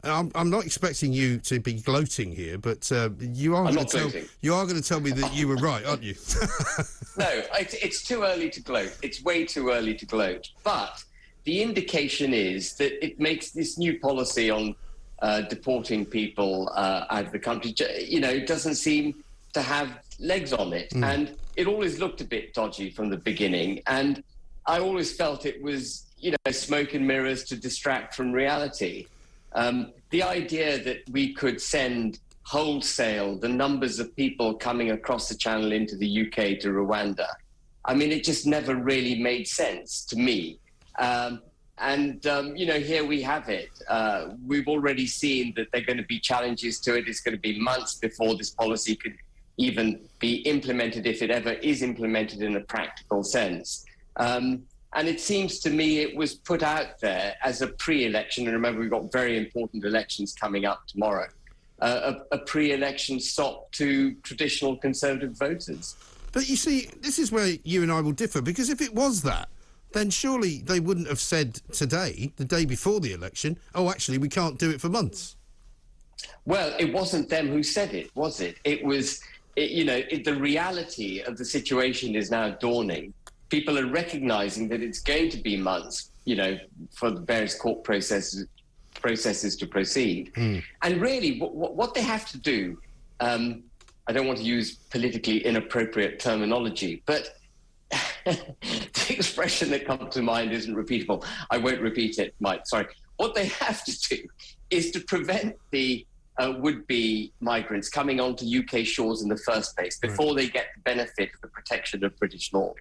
I'm not expecting you to be gloating here, but you are going to tell me that you were right, aren't you? No, it's too early to gloat. It's way too early to gloat. But the indication is that it makes this new policy on deporting people out of the country, it doesn't seem to have legs on it. And it always looked a bit dodgy from the beginning. And I always felt it was, smoke and mirrors to distract from reality. The idea that we could send wholesale the numbers of people coming across the channel into the UK to Rwanda, it just never really made sense to me. Here we have it. We've already seen that there are going to be challenges to it. It's going to be months before this policy could even be implemented, if it ever is implemented in a practical sense. And it seems to me it was put out there as a pre-election, and remember we've got very important elections coming up tomorrow, a pre-election stop to traditional Conservative voters. But you see, this is where you and I will differ, because if it was that, then surely they wouldn't have said today, the day before the election, oh, actually, we can't do it for months. Well, it wasn't them who said it, was it? It was, the reality of the situation is now dawning. People are recognising that it's going to be months, for the various court processes to proceed. And really, what they have to do, I don't want to use politically inappropriate terminology, but the expression that comes to mind isn't repeatable. I won't repeat it, Mike, sorry. What they have to do is to prevent the would-be migrants coming onto UK shores in the first place before they get the benefit of the protection of British law.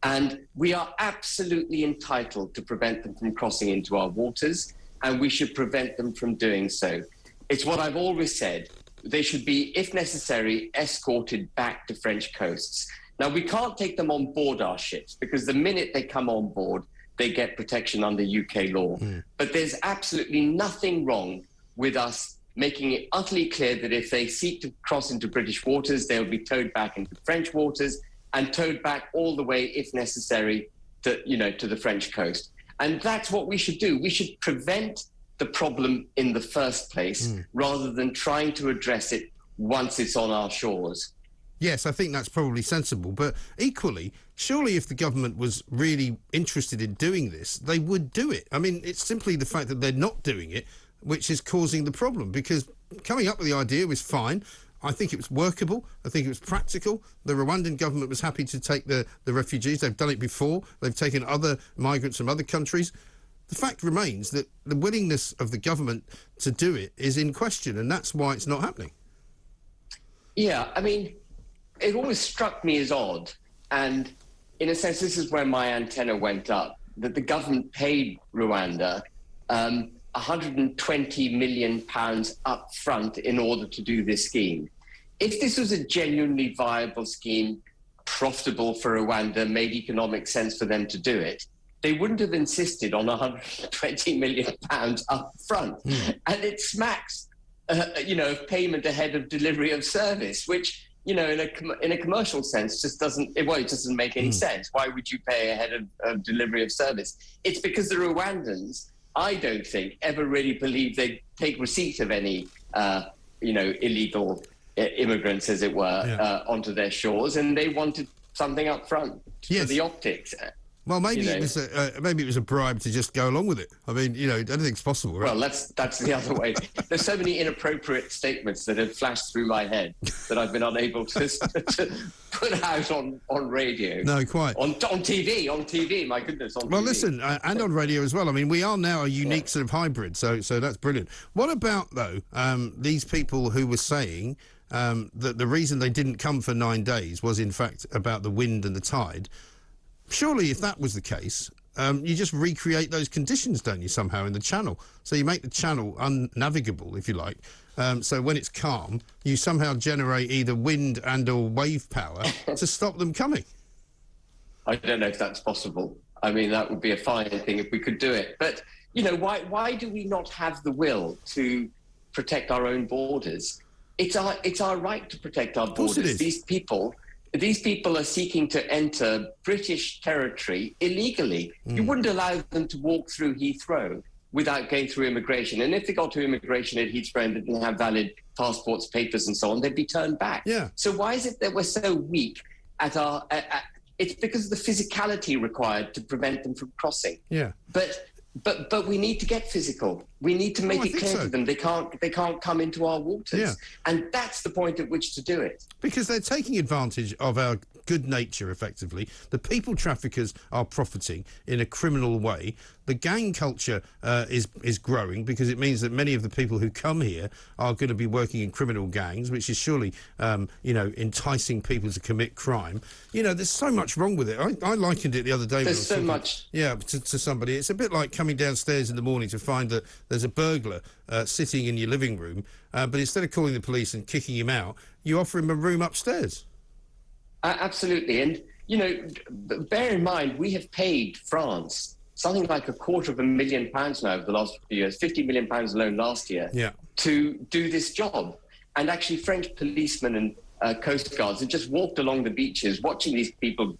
And we are absolutely entitled to prevent them from crossing into our waters, and we should prevent them from doing so. It's what I've always said. They should be, if necessary, escorted back to French coasts. Now, we can't take them on board our ships, because the minute they come on board, they get protection under UK law. But there's absolutely nothing wrong with us making it utterly clear that if they seek to cross into British waters, they'll be towed back into French waters and towed back all the way, if necessary, to the French coast. And that's what we should do. We should prevent the problem in the first place rather than trying to address it once it's on our shores. Yes, I think that's probably sensible. But equally, surely if the government was really interested in doing this, they would do it. It's simply the fact that they're not doing it which is causing the problem, because coming up with the idea was fine. I think it was workable. I think it was practical. The Rwandan government was happy to take the refugees. They've done it before. They've taken other migrants from other countries. The fact remains that the willingness of the government to do it is in question, and that's why it's not happening. Yeah, it always struck me as odd, and in a sense, this is where my antenna went up, that the government paid Rwanda £120 million up front in order to do this scheme. If this was a genuinely viable scheme, profitable for Rwanda, made economic sense for them to do it, they wouldn't have insisted on £120 million up front. And it smacks, of payment ahead of delivery of service, which, in a commercial sense, just doesn't make any sense. Why would you pay ahead of delivery of service? It's because the Rwandans, I don't think, ever really believed they'd take receipt of any, illegal immigrants, as it were, onto their shores, and they wanted something up front for the optics. Well, maybe it was a bribe to just go along with it. Anything's possible, right? Well, that's the other way. There's so many inappropriate statements that have flashed through my head that I've been unable to put out on radio. No, quite. On TV, my goodness, on TV. Well, listen, and on radio as well. We are now a unique sort of hybrid, so that's brilliant. What about, though, these people who were saying that the reason they didn't come for 9 days was, in fact, about the wind and the tide? Surely, if that was the case, you just recreate those conditions, don't you, somehow, in the channel? So you make the channel unnavigable, if you like. So when it's calm, you somehow generate either wind and or wave power to stop them coming. I don't know if that's possible. That would be a fine thing if we could do it. But, why do we not have the will to protect our own borders? It's our right to protect our borders. Of course it is. These people are seeking to enter British territory illegally. You wouldn't allow them to walk through Heathrow. without going through immigration. And if they got to immigration at Heathrow and didn't have valid passports, papers, and so on, they'd be turned back. Yeah. So why is it that we're so weak at our... it's because of the physicality required to prevent them from crossing. Yeah. But we need to get physical. We need to make it clear to them they can't come into our waters. Yeah. And that's the point at which to do it. Because they're taking advantage of our good nature, effectively. The people traffickers are profiting in a criminal way. The gang culture is growing because it means that many of the people who come here are going to be working in criminal gangs, which is surely, enticing people to commit crime. You know, there's so much wrong with it. I likened it the other day. There's so much. Yeah, to somebody. It's a bit like coming downstairs in the morning to find that there's a burglar sitting in your living room, but instead of calling the police and kicking him out, you offer him a room upstairs. Absolutely. And, bear in mind, we have paid France something like £250,000 now over the last few years, £50 million alone last year, to do this job. And actually French policemen and coast guards have just walked along the beaches watching these people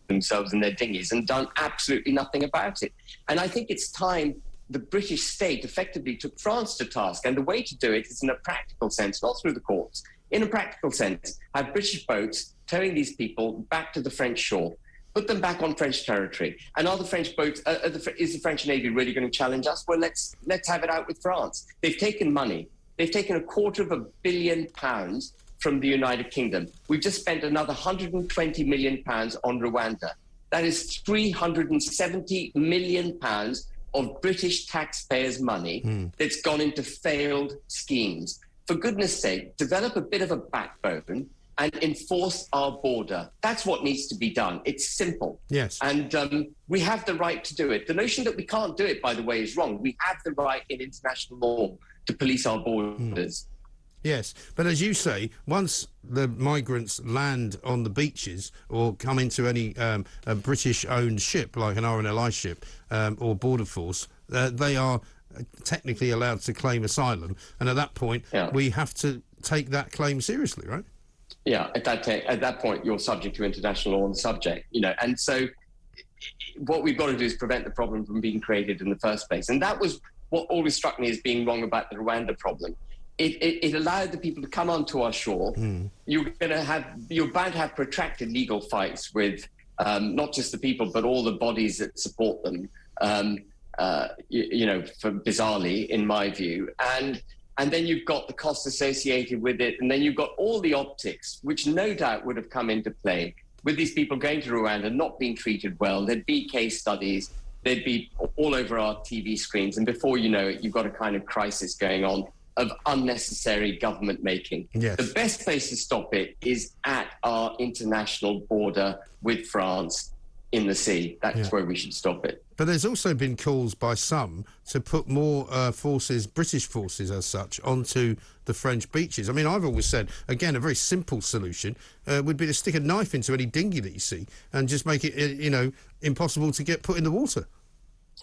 themselves in their dinghies and done absolutely nothing about it. And I think it's time the British state effectively took France to task. And the way to do it is in a practical sense, not through the courts. In a practical sense, have British boats towing these people back to the French shore, put them back on French territory. And are the French boats, is the French Navy really going to challenge us? Well, let's have it out with France. They've taken money. They've taken £250 million from the United Kingdom. We've just spent another £120 million on Rwanda. That is £370 million of British taxpayers' money that's gone into failed schemes. For goodness sake, develop a bit of a backbone and enforce our border. That's what needs to be done. It's simple. Yes. And we have the right to do it. The notion that we can't do it, by the way, is wrong. We have the right in international law to police our borders. Yes, but as you say, once the migrants land on the beaches or come into any a British-owned ship, like an RNLI ship or Border Force, they are technically allowed to claim asylum. And at that point, we have to take that claim seriously, right? Yeah, at that point, you're subject to international law on the subject, And so what we've got to do is prevent the problem from being created in the first place. And that was what always struck me as being wrong about the Rwanda problem. It allowed the people to come onto our shore. You're bound to have protracted legal fights with not just the people, but all the bodies that support them, bizarrely, in my view. And then you've got the costs associated with it. And then you've got all the optics, which no doubt would have come into play with these people going to Rwanda, not being treated well. There'd be case studies. They'd be all over our TV screens. And before you know it, you've got a kind of crisis going on of unnecessary government making. Yes. The best place to stop it is at our international border with France in the sea. That's where we should stop it. But there's also been calls by some to put more forces, British forces as such, onto the French beaches. I mean, I've always said, again, a very simple solution would be to stick a knife into any dinghy that you see and just make it, impossible to get put in the water.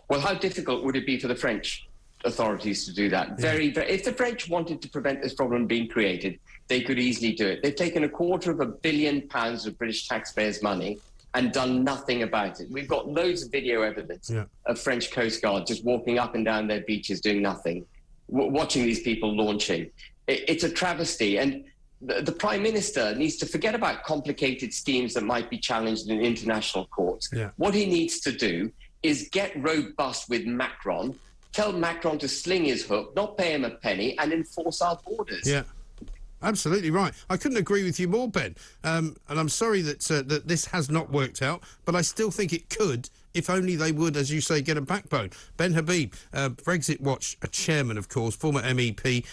Well, how difficult would it be for the French authorities to do that? Very, very. If the French wanted to prevent this problem being created, they could easily do it. They've taken £250 million of British taxpayers' money and done nothing about it. We've got loads of video evidence of French Coast Guard just walking up and down their beaches doing nothing, watching these people launching. It's a travesty. And the Prime Minister needs to forget about complicated schemes that might be challenged in international courts. What he needs to do is get robust with Macron, tell Macron to sling his hook, not pay him a penny, and enforce our borders. Yeah. Absolutely right. I couldn't agree with you more, Ben. And I'm sorry that that this has not worked out, but I still think it could if only they would, as you say, get a backbone. Ben Habib, Brexit Watch, a chairman, of course, former MEP.